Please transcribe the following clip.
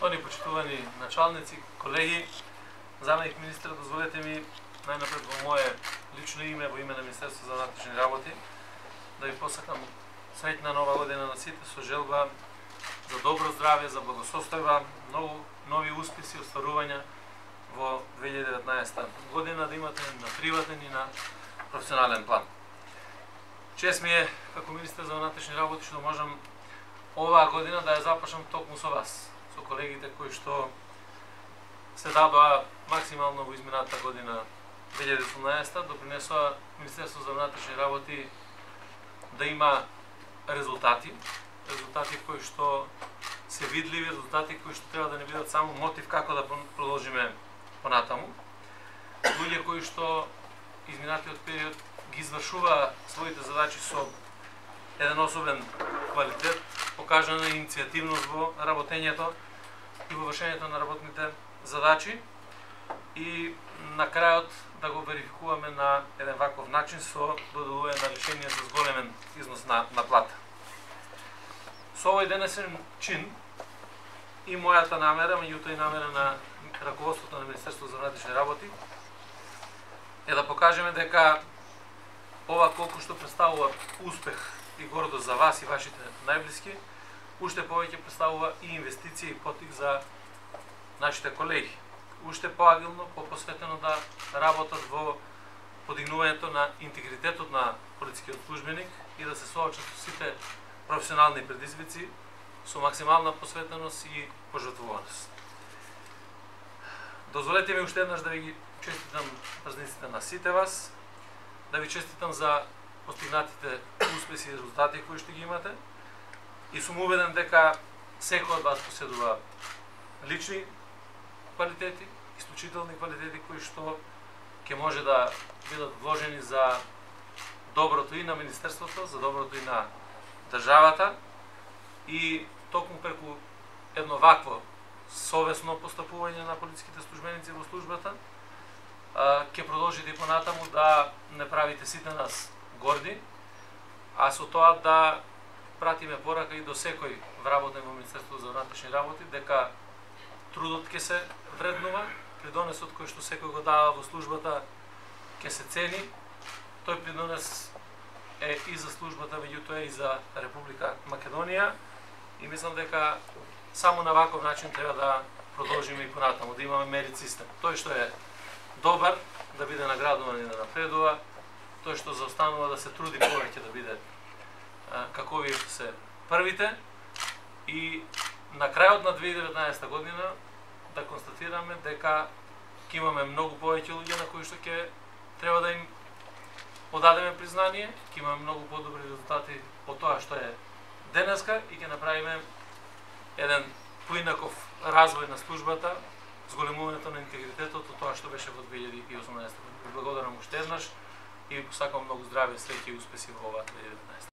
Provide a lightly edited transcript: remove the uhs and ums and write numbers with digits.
Они почитувани началници, колеги, заменик министр, дозволете ми најнапред во мое лично име, во име на Министерството за внатрешни работи, да ви посакам среќна нова година на сите со желба за добро здравје, за благосостојба, многу нови успеси и остварувања во 2019 година да имате на приватен и на професионален план. Чест ми е како министр за внатрешни работи што можам оваа година да ја започнам токму со вас, со колегите кои што се дадоа максимално во измината година 2018, допринесоа Министерството за внатрешни работи да има резултати кои што се видливи, резултати кои што треба да не бидат само мотив како да продолжиме понатаму. Луѓе кои што изминатиот период ги извршуваа своите задачи со еден особен квалитет, покажана иницијативност во работењето и во вршењето на работните задачи и на крајот да го верификуваме на еден ваков начин со доделување на решение за зголемен износ на плата. Со овој денесен чин и мојата намера, меѓутоа и намера на раководството на Министерството за внатрешни работи е да покажеме дека ова колку што представува успех и гордост за вас и вашите најблиски, уште повеќе представува и инвестиција и поттик за нашите колеги. Уште поагилно, попосветено да работат во подигнувањето на интегритетот на полицискиот службеник и да се соочат со сите професионални предизвици со максимална посветеност и пожртвуваност. Дозволете ми уште еднаш да ви честитам празниците на сите вас, да ви честитам за постигнатите успеси и резултати кои што ги имате и сум убеден дека секој од вас поседува лични квалитети, исклучителни квалитети кои што ќе може да бидат вложени за доброто и на Министерството, за доброто и на државата и токму преку едно вакво совесно постапување на полициските службеници во службата ќе продолжите и понатаму да не правите сите нас горди, а со тоа да пратиме порака и до секој вработен во Министерството за внатрешни работи дека трудот ќе се вреднува, придонесот кој што секој го дава во службата ќе се цени. Тој придонес е и за службата, меѓутоа и за Република Македонија и мислам дека само на ваков начин треба да продолжиме и понатаму, да имаме мерит систем. Тој што е добар да биде наградуван и да напредува, тој што заостанува да се труди повеќе да биде како овие што се првите и на крајот на 2019 година да констатираме дека ќе имаме многу повеќе луѓе на кои што ќе треба да им подадеме признание, ќе имаме многу подобри резултати од тоа што е денеска и ќе направиме еден поинаков развој на службата, зголемувањето на интегритетот од тоа што беше во 2018 година. Благодарам уште еднаш и ви посакам многу здравје, среќа и успеси во оваа 2019.